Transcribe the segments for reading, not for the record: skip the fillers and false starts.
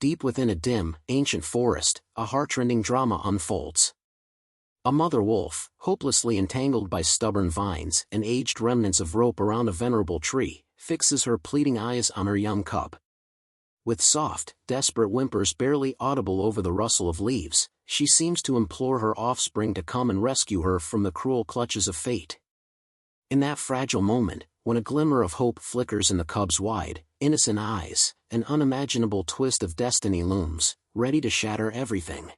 Deep within a dim, ancient forest, a heartrending drama unfolds. A mother wolf, hopelessly entangled by stubborn vines and aged remnants of rope around a venerable tree, fixes her pleading eyes on her young cub. With soft, desperate whimpers barely audible over the rustle of leaves, she seems to implore her offspring to come and rescue her from the cruel clutches of fate. In that fragile moment, when a glimmer of hope flickers in the cub's wide, innocent eyes, an unimaginable twist of destiny looms, ready to shatter everything.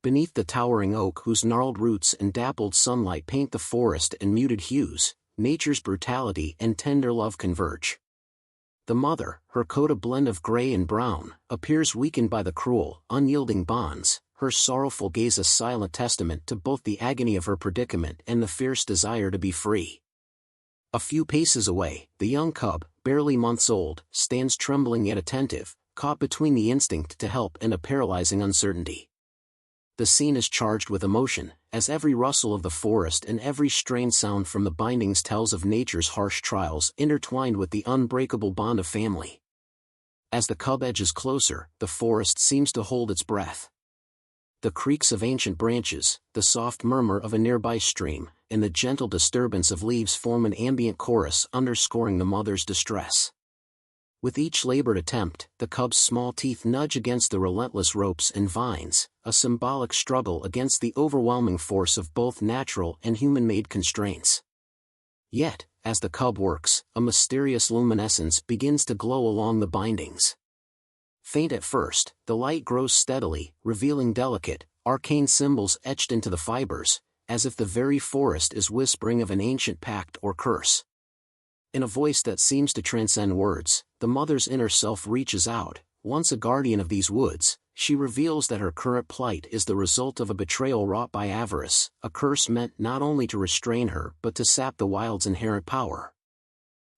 Beneath the towering oak whose gnarled roots and dappled sunlight paint the forest in muted hues, nature's brutality and tender love converge. The mother, her coat a blend of gray and brown, appears weakened by the cruel, unyielding bonds, her sorrowful gaze a silent testament to both the agony of her predicament and the fierce desire to be free. A few paces away, the young cub, barely months old, stands trembling yet attentive, caught between the instinct to help and a paralyzing uncertainty. The scene is charged with emotion, as every rustle of the forest and every strained sound from the bindings tells of nature's harsh trials intertwined with the unbreakable bond of family. As the cub edges closer, the forest seems to hold its breath. The creaks of ancient branches, the soft murmur of a nearby stream, and the gentle disturbance of leaves form an ambient chorus underscoring the mother's distress. With each labored attempt, the cub's small teeth nudge against the relentless ropes and vines, a symbolic struggle against the overwhelming force of both natural and human-made constraints. Yet, as the cub works, a mysterious luminescence begins to glow along the bindings. Faint at first, the light grows steadily, revealing delicate, arcane symbols etched into the fibers, as if the very forest is whispering of an ancient pact or curse. In a voice that seems to transcend words, the mother's inner self reaches out. Once a guardian of these woods, she reveals that her current plight is the result of a betrayal wrought by avarice, a curse meant not only to restrain her but to sap the wild's inherent power.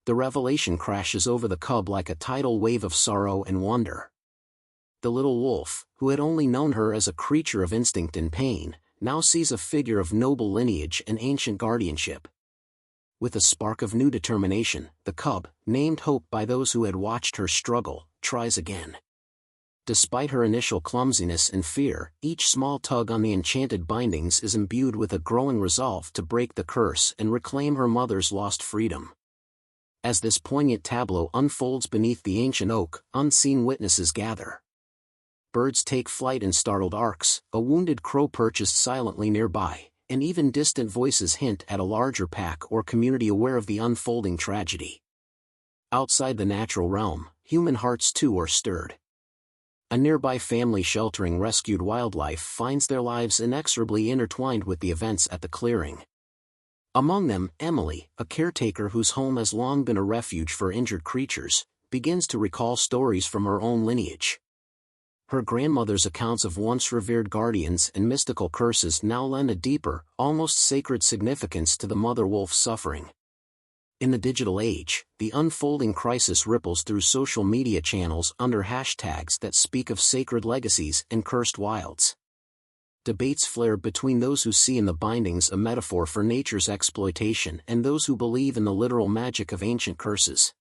The revelation crashes over the cub like a tidal wave of sorrow and wonder. The little wolf, who had only known her as a creature of instinct and pain, now sees a figure of noble lineage and ancient guardianship. With a spark of new determination, the cub, named Hope by those who had watched her struggle, tries again. Despite her initial clumsiness and fear, each small tug on the enchanted bindings is imbued with a growing resolve to break the curse and reclaim her mother's lost freedom. As this poignant tableau unfolds beneath the ancient oak, unseen witnesses gather. Birds take flight in startled arcs, a wounded crow perches silently nearby, and even distant voices hint at a larger pack or community aware of the unfolding tragedy. Outside the natural realm, human hearts too are stirred. A nearby family sheltering rescued wildlife finds their lives inexorably intertwined with the events at the clearing. Among them, Emily, a caretaker whose home has long been a refuge for injured creatures, begins to recall stories from her own lineage. Her grandmother's accounts of once revered guardians and mystical curses now lend a deeper, almost sacred significance to the mother wolf's suffering. In the digital age, the unfolding crisis ripples through social media channels under hashtags that speak of sacred legacies and cursed wilds. Debates flare between those who see in the bindings a metaphor for nature's exploitation and those who believe in the literal magic of ancient curses.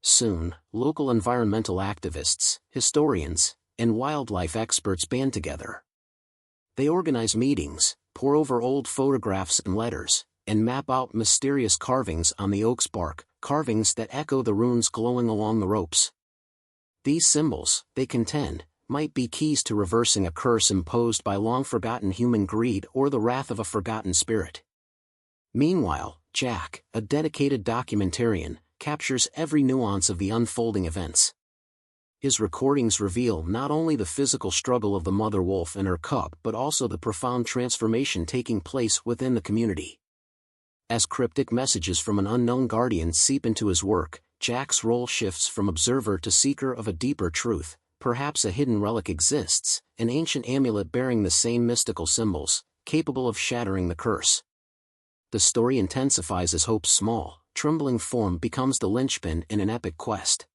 Soon, local environmental activists, historians, and wildlife experts band together. They organize meetings, pore over old photographs and letters, and map out mysterious carvings on the oak's bark, carvings that echo the runes glowing along the ropes. These symbols, they contend, might be keys to reversing a curse imposed by long-forgotten human greed or the wrath of a forgotten spirit. Meanwhile, Jack, a dedicated documentarian, captures every nuance of the unfolding events. His recordings reveal not only the physical struggle of the mother wolf and her cub but also the profound transformation taking place within the community. As cryptic messages from an unknown guardian seep into his work, Jack's role shifts from observer to seeker of a deeper truth. Perhaps a hidden relic exists, an ancient amulet bearing the same mystical symbols, capable of shattering the curse. The story intensifies as Hope's small, trembling form becomes the linchpin in an epic quest.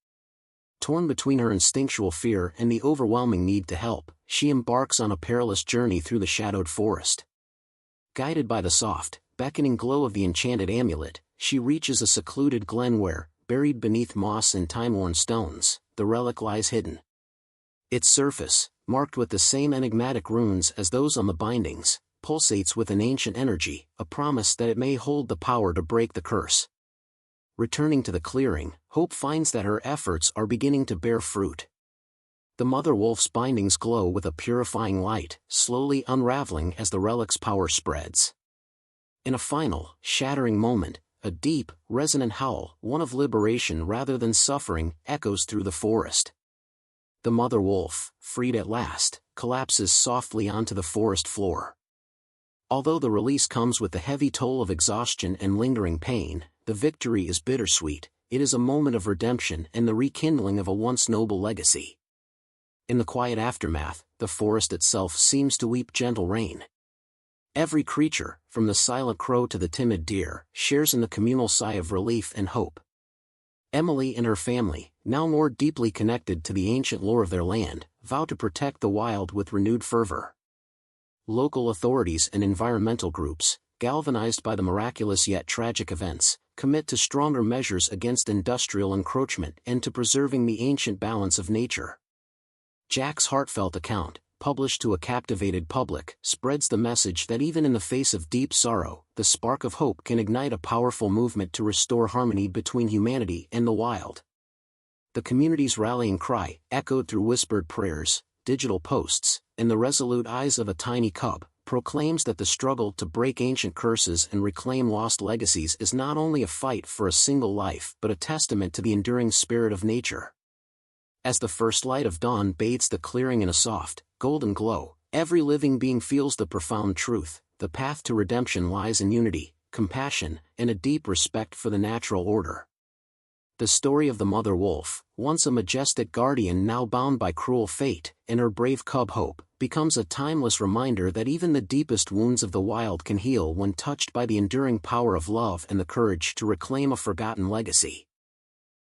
Torn between her instinctual fear and the overwhelming need to help, she embarks on a perilous journey through the shadowed forest. Guided by the soft, beckoning glow of the enchanted amulet, she reaches a secluded glen where, buried beneath moss and time-worn stones, the relic lies hidden. Its surface, marked with the same enigmatic runes as those on the bindings, pulsates with an ancient energy, a promise that it may hold the power to break the curse. Returning to the clearing, Hope finds that her efforts are beginning to bear fruit. The mother wolf's bindings glow with a purifying light, slowly unraveling as the relic's power spreads. In a final, shattering moment, a deep, resonant howl, one of liberation rather than suffering, echoes through the forest. The mother wolf, freed at last, collapses softly onto the forest floor. Although the release comes with the heavy toll of exhaustion and lingering pain, the victory is bittersweet. It is a moment of redemption and the rekindling of a once noble legacy. In the quiet aftermath, the forest itself seems to weep gentle rain. Every creature, from the silent crow to the timid deer, shares in the communal sigh of relief and hope. Emily and her family, now more deeply connected to the ancient lore of their land, vow to protect the wild with renewed fervor. Local authorities and environmental groups, galvanized by the miraculous yet tragic events, commit to stronger measures against industrial encroachment and to preserving the ancient balance of nature. Jack's heartfelt account, published to a captivated public, spreads the message that even in the face of deep sorrow, the spark of hope can ignite a powerful movement to restore harmony between humanity and the wild. The community's rallying cry, echoed through whispered prayers, digital posts, and the resolute eyes of a tiny cub, proclaims that the struggle to break ancient curses and reclaim lost legacies is not only a fight for a single life but a testament to the enduring spirit of nature. As the first light of dawn bathes the clearing in a soft, golden glow, every living being feels the profound truth: the path to redemption lies in unity, compassion, and a deep respect for the natural order. The story of the mother wolf, once a majestic guardian now bound by cruel fate, and her brave cub Hope, becomes a timeless reminder that even the deepest wounds of the wild can heal when touched by the enduring power of love and the courage to reclaim a forgotten legacy.